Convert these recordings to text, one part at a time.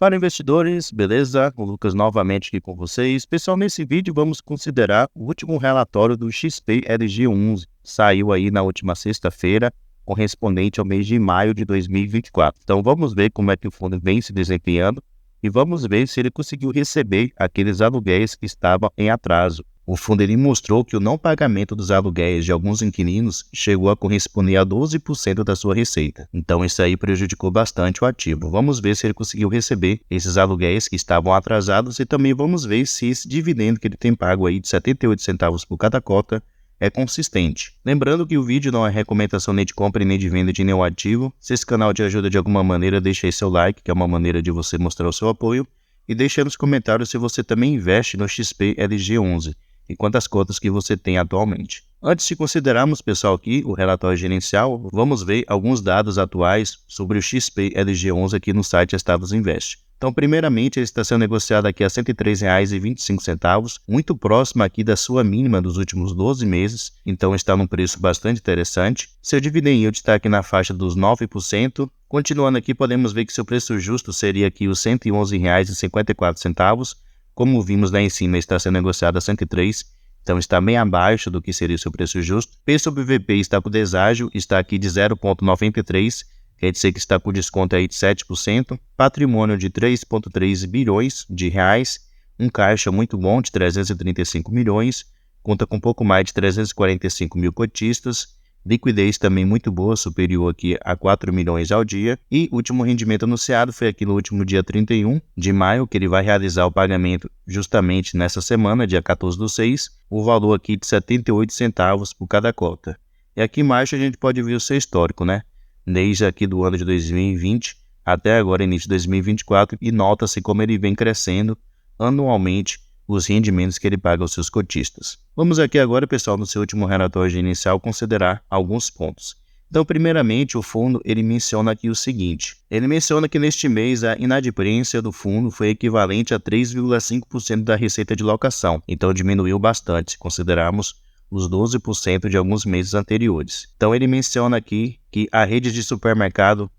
Fala investidores, beleza? O Lucas novamente aqui com vocês. Pessoal, nesse vídeo vamos considerar o último relatório do XP LG11. Saiu aí na última sexta-feira, correspondente ao mês de maio de 2024. Então vamos ver como é que o fundo vem se desempenhando e vamos ver se ele conseguiu receber aqueles aluguéis que estavam em atraso. O fundo ele mostrou que o não pagamento dos aluguéis de alguns inquilinos chegou a corresponder a 12% da sua receita. Então isso aí prejudicou bastante o ativo. Vamos ver se ele conseguiu receber esses aluguéis que estavam atrasados e também vamos ver se esse dividendo que ele tem pago aí de 78 centavos por cada cota é consistente. Lembrando que o vídeo não é recomendação nem de compra nem de venda de nenhum ativo. Se esse canal te ajuda de alguma maneira, deixa aí seu like, que é uma maneira de você mostrar o seu apoio. E deixa aí nos comentários se você também investe no XP LG11. E quantas cotas que você tem atualmente. Antes de considerarmos, pessoal, aqui o relatório gerencial, vamos ver alguns dados atuais sobre o XP LG11 aqui no site Estados Invest. Então, primeiramente, ele está sendo negociado aqui a R$ 103,25, muito próximo aqui da sua mínima dos últimos 12 meses, então está num preço bastante interessante. Seu dividend yield está aqui na faixa dos 9%. Continuando aqui, podemos ver que seu preço justo seria aqui os R$ 111,54, como vimos lá em cima, está sendo negociado a 103, então está bem abaixo do que seria o seu preço justo. P sobre VP está com deságio, está aqui de 0,93, quer dizer que está com desconto aí de 7%. Patrimônio de 3,3 bilhões de reais, um caixa muito bom de 335 milhões, conta com um pouco mais de 345 mil cotistas, liquidez também muito boa, superior aqui a 4 milhões ao dia. E o último rendimento anunciado foi aqui no último dia 31 de maio, que ele vai realizar o pagamento justamente nessa semana, dia 14/6, o valor aqui de 78 centavos por cada cota. E aqui embaixo a gente pode ver o seu histórico, né? Desde aqui do ano de 2020 até agora, início de 2024, e nota-se como ele vem crescendo anualmente os rendimentos que ele paga aos seus cotistas. Vamos aqui agora, pessoal, no seu último relatório inicial, considerar alguns pontos. Então, primeiramente, o fundo ele menciona aqui o seguinte. Ele menciona que neste mês a inadimplência do fundo foi equivalente a 3,5% da receita de locação. Então, diminuiu bastante, se considerarmos os 12% de alguns meses anteriores. Então, ele menciona aqui que a rede de supermercado,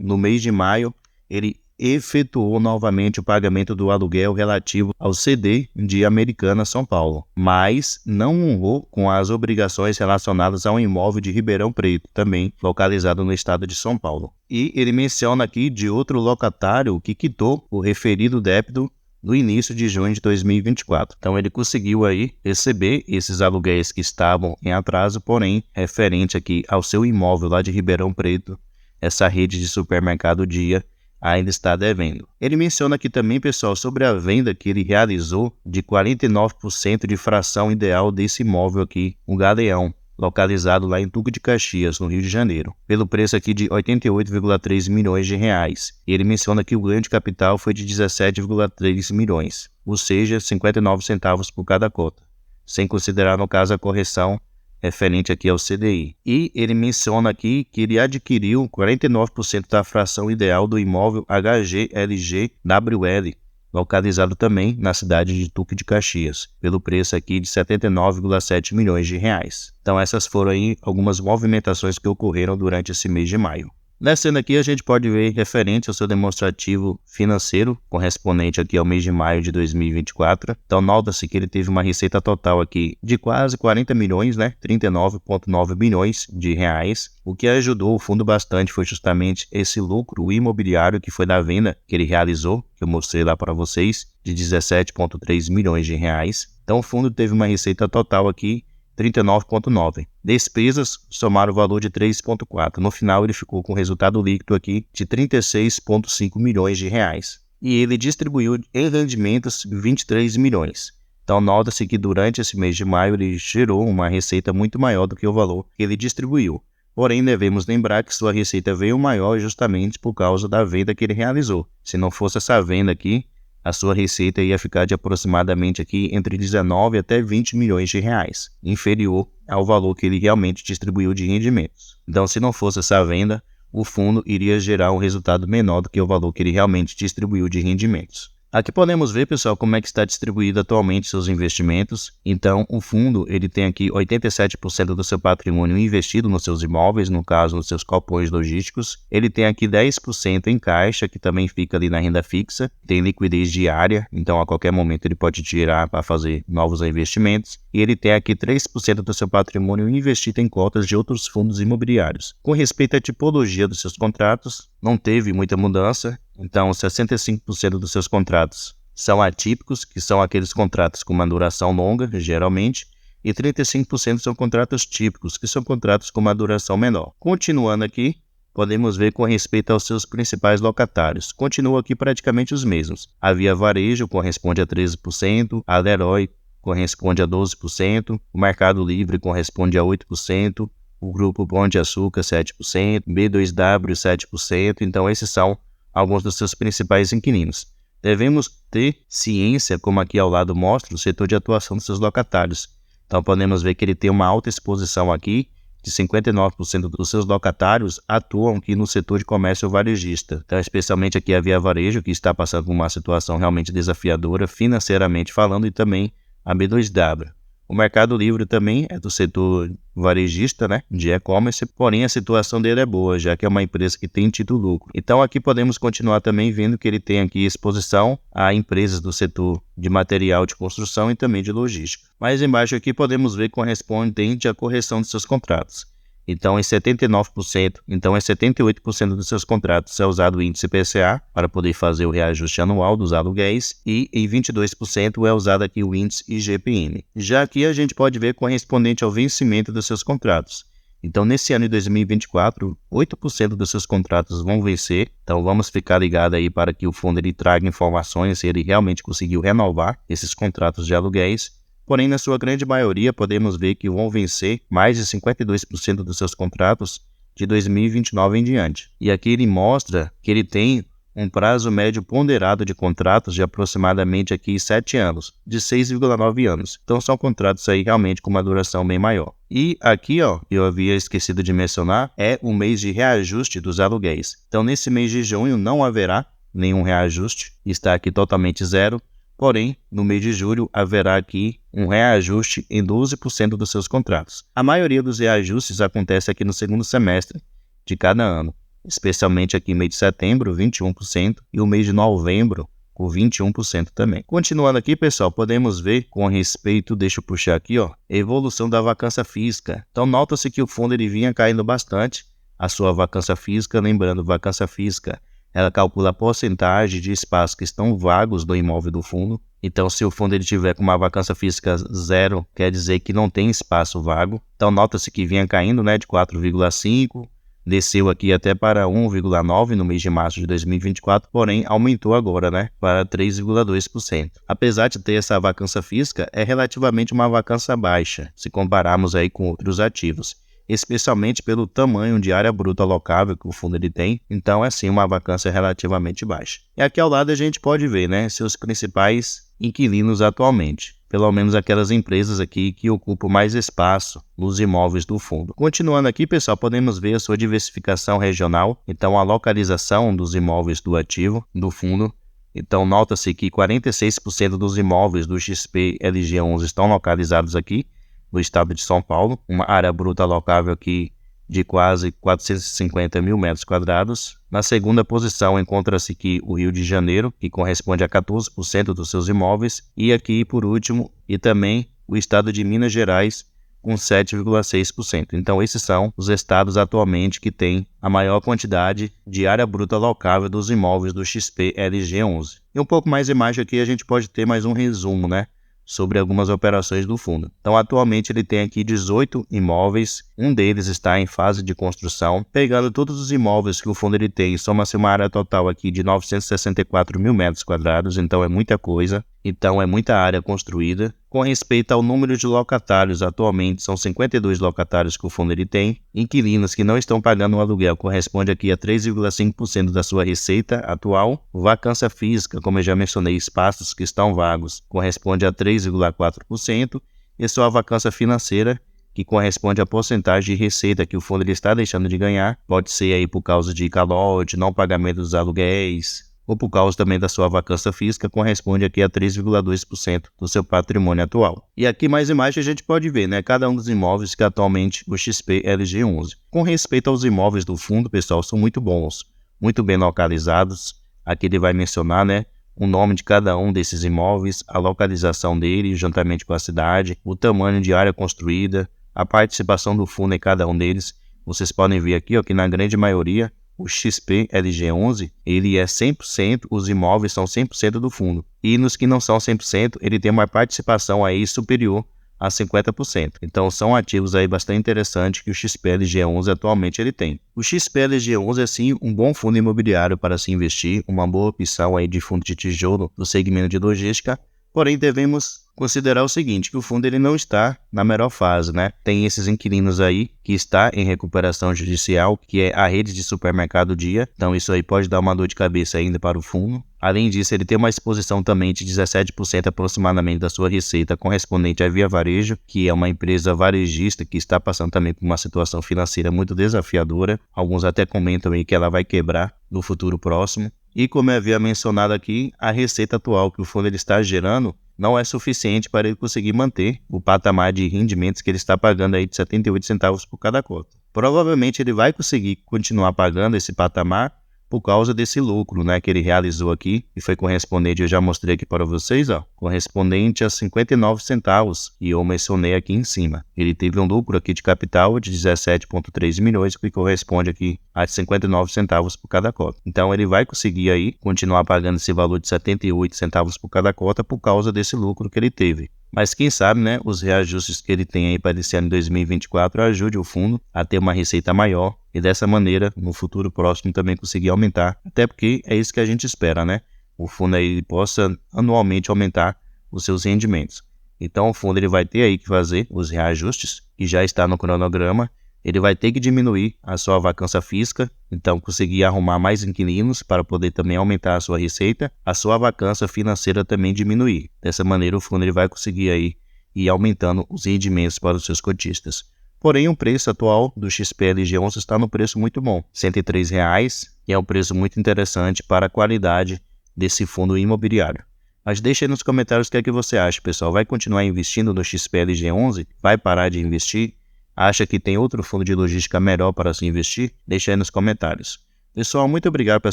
no mês de maio, ele efetuou novamente o pagamento do aluguel relativo ao CD de Americana, São Paulo, mas não honrou com as obrigações relacionadas ao imóvel de Ribeirão Preto, também localizado no estado de São Paulo. E ele menciona aqui de outro locatário que quitou o referido débito no início de junho de 2024. Então ele conseguiu aí receber esses aluguéis que estavam em atraso, porém referente aqui ao seu imóvel lá de Ribeirão Preto, essa rede de supermercado Dia ainda está devendo. Ele menciona aqui também, pessoal, sobre a venda que ele realizou de 49% de fração ideal desse imóvel aqui, um Galeão, localizado lá em Duque de Caxias, no Rio de Janeiro, pelo preço aqui de 88,3 milhões de reais. E ele menciona que o ganho de capital foi de 17,3 milhões, ou seja, 59 centavos por cada cota, sem considerar, no caso, a correção referente aqui ao CDI. E ele menciona aqui que ele adquiriu 49% da fração ideal do imóvel HGLG-WL, localizado também na cidade de Duque de Caxias, pelo preço aqui de 79,7 milhões de reais. Então essas foram aí algumas movimentações que ocorreram durante esse mês de maio. Nessa aqui a gente pode ver referente ao seu demonstrativo financeiro, correspondente aqui ao mês de maio de 2024. Então nota-se que ele teve uma receita total aqui de quase 40 milhões, né? 39,9 bilhões de reais. O que ajudou o fundo bastante foi justamente esse lucro imobiliário que foi da venda que ele realizou, que eu mostrei lá para vocês, de 17,3 milhões de reais. Então o fundo teve uma receita total aqui 39,9. Despesas somaram o valor de 3,4. No final ele ficou com resultado líquido aqui de 36,5 milhões de reais. E ele distribuiu em rendimentos 23 milhões. Então nota-se que durante esse mês de maio ele gerou uma receita muito maior do que o valor que ele distribuiu. Porém, devemos lembrar que sua receita veio maior justamente por causa da venda que ele realizou. Se não fosse essa venda aqui, a sua receita ia ficar de aproximadamente aqui entre 19 até 20 milhões de reais, inferior ao valor que ele realmente distribuiu de rendimentos. Então, se não fosse essa venda, o fundo iria gerar um resultado menor do que o valor que ele realmente distribuiu de rendimentos. Aqui podemos ver, pessoal, como é que está distribuído atualmente seus investimentos. Então, o fundo, ele tem aqui 87% do seu patrimônio investido nos seus imóveis, no caso, nos seus galpões logísticos. Ele tem aqui 10% em caixa, que também fica ali na renda fixa. Tem liquidez diária, então a qualquer momento ele pode tirar para fazer novos investimentos. E ele tem aqui 3% do seu patrimônio investido em cotas de outros fundos imobiliários. Com respeito à tipologia dos seus contratos, não teve muita mudança. Então, 65% dos seus contratos são atípicos, que são aqueles contratos com uma duração longa, geralmente, e 35% são contratos típicos, que são contratos com uma duração menor. Continuando aqui, podemos ver com respeito aos seus principais locatários. Continuam aqui praticamente os mesmos. A Via Varejo corresponde a 13%, a Leroy corresponde a 12%, o Mercado Livre corresponde a 8%, o Grupo Pão de Açúcar 7%, B2W 7%, então esses são alguns dos seus principais inquilinos. Devemos ter ciência, como aqui ao lado mostra, o setor de atuação dos seus locatários. Então podemos ver que ele tem uma alta exposição aqui, de 59% dos seus locatários atuam aqui no setor de comércio varejista. Então, especialmente aqui a Via Varejo, que está passando por uma situação realmente desafiadora, financeiramente falando, e também a B2W. O Mercado Livre também é do setor varejista, né, de e-commerce, porém a situação dele é boa, já que é uma empresa que tem tido lucro. Então aqui podemos continuar também vendo que ele tem aqui exposição a empresas do setor de material de construção e também de logística. Mais embaixo aqui podemos ver correspondente à correção de seus contratos. Então, em 78% dos seus contratos é usado o índice IPCA para poder fazer o reajuste anual dos aluguéis e em 22% é usado aqui o índice IGPM. Já aqui a gente pode ver correspondente ao vencimento dos seus contratos. Então, nesse ano de 2024, 8% dos seus contratos vão vencer. Então, vamos ficar ligado aí para que o fundo ele traga informações se ele realmente conseguiu renovar esses contratos de aluguéis. Porém, na sua grande maioria, podemos ver que vão vencer mais de 52% dos seus contratos de 2029 em diante. E aqui ele mostra que ele tem um prazo médio ponderado de contratos de aproximadamente aqui 7 anos, de 6,9 anos. Então, são contratos aí realmente com uma duração bem maior. E aqui, ó, eu havia esquecido de mencionar, é o mês de reajuste dos aluguéis. Então, nesse mês de junho não haverá nenhum reajuste, está aqui totalmente zero. Porém, no mês de julho, haverá aqui um reajuste em 12% dos seus contratos. A maioria dos reajustes acontece aqui no segundo semestre de cada ano, especialmente aqui no mês de setembro, 21%, e o mês de novembro, com 21% também. Continuando aqui, pessoal, podemos ver com respeito, deixa eu puxar aqui, ó, a evolução da vacância física. Então, nota-se que o fundo ele vinha caindo bastante, a sua vacância física, lembrando, vacância física, ela calcula a porcentagem de espaços que estão vagos do imóvel do fundo. Então, se o fundo ele tiver com uma vacância física zero, quer dizer que não tem espaço vago. Então, nota-se que vinha caindo, né, de 4,5%, desceu aqui até para 1,9% no mês de março de 2024, porém aumentou agora, né, para 3,2%. Apesar de ter essa vacância física, é relativamente uma vacância baixa, se compararmos aí com outros ativos, especialmente pelo tamanho de área bruta alocável que o fundo ele tem, então é sim uma vacância relativamente baixa. E aqui ao lado a gente pode ver, né, seus principais inquilinos atualmente, pelo menos aquelas empresas aqui que ocupam mais espaço nos imóveis do fundo. Continuando aqui, pessoal, podemos ver a sua diversificação regional, então a localização dos imóveis do ativo do fundo. Então nota-se que 46% dos imóveis do XP LG11 estão localizados aqui no estado de São Paulo, uma área bruta alocável aqui de quase 450 mil metros quadrados. Na segunda posição encontra-se aqui o Rio de Janeiro, que corresponde a 14% dos seus imóveis, e aqui por último, e também o estado de Minas Gerais, com 7,6%. Então esses são os estados atualmente que têm a maior quantidade de área bruta alocável dos imóveis do XP LG11. E um pouco mais embaixo aqui a gente pode ter mais um resumo, né, sobre algumas operações do fundo. Então, atualmente ele tem aqui 18 imóveis, um deles está em fase de construção. Pegando todos os imóveis que o fundo ele tem, soma-se uma área total aqui de 964 mil metros quadrados, então é muita coisa, então é muita área construída. Com respeito ao número de locatários, atualmente são 52 locatários que o fundo ele tem. Inquilinos que não estão pagando o aluguel corresponde aqui a 3,5% da sua receita atual. Vacância física, como eu já mencionei, espaços que estão vagos, corresponde a 3,4%. E sua vacância financeira, que corresponde à porcentagem de receita que o fundo ele está deixando de ganhar, pode ser aí por causa de calote, não pagamento dos aluguéis, ou por causa também da sua vacância física, corresponde aqui a 3,2% do seu patrimônio atual. E aqui mais embaixo a gente pode ver, né, cada um dos imóveis que atualmente o XP LG11. Com respeito aos imóveis do fundo, pessoal, são muito bons, muito bem localizados. Aqui ele vai mencionar, né, o nome de cada um desses imóveis, a localização dele, juntamente com a cidade, o tamanho de área construída, a participação do fundo em cada um deles. Vocês podem ver aqui, ó, que na grande maioria o XP LG11, ele é 100%, os imóveis são 100% do fundo. E nos que não são 100%, ele tem uma participação aí superior a 50%. Então são ativos aí bastante interessantes que o XP LG11 atualmente ele tem. O XP LG11 é sim um bom fundo imobiliário para se investir, uma boa opção aí de fundo de tijolo no segmento de logística. Porém, devemos considerar o seguinte, que o fundo ele não está na melhor fase, né? Tem esses inquilinos aí que está em recuperação judicial, que é a rede de supermercado Dia. Então isso aí pode dar uma dor de cabeça ainda para o fundo. Além disso, ele tem uma exposição também de 17% aproximadamente da sua receita correspondente à Via Varejo, que é uma empresa varejista que está passando também por uma situação financeira muito desafiadora. Alguns até comentam aí que ela vai quebrar no futuro próximo. E como eu havia mencionado aqui, a receita atual que o fundo ele está gerando não é suficiente para ele conseguir manter o patamar de rendimentos que ele está pagando aí de 78 centavos por cada cota. Provavelmente ele vai conseguir continuar pagando esse patamar por causa desse lucro, né, que ele realizou aqui, e foi correspondente, eu já mostrei aqui para vocês, ó, correspondente a 59 centavos, e eu mencionei aqui em cima. Ele teve um lucro aqui de capital de 17,3 milhões, que corresponde aqui a 59 centavos por cada cota. Então ele vai conseguir aí continuar pagando esse valor de 78 centavos por cada cota por causa desse lucro que ele teve. Mas quem sabe, né, os reajustes que ele tem aí para esse ano de 2024 ajude o fundo a ter uma receita maior e dessa maneira, no futuro próximo, também conseguir aumentar. Até porque é isso que a gente espera, né? O fundo aí possa anualmente aumentar os seus rendimentos. Então o fundo ele vai ter aí que fazer os reajustes, que já está no cronograma. Ele vai ter que diminuir a sua vacância física, então conseguir arrumar mais inquilinos para poder também aumentar a sua receita, a sua vacância financeira também diminuir. Dessa maneira o fundo ele vai conseguir aí ir aumentando os rendimentos para os seus cotistas. Porém o preço atual do XP LG11 está no preço muito bom, R$ 103,00, e é um preço muito interessante para a qualidade desse fundo imobiliário. Mas deixa aí nos comentários o que é que você acha, pessoal. Vai continuar investindo no XP LG11? Vai parar de investir? Acha que tem outro fundo de logística melhor para se investir? Deixa aí nos comentários. Pessoal, muito obrigado pela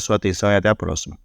sua atenção e até a próxima.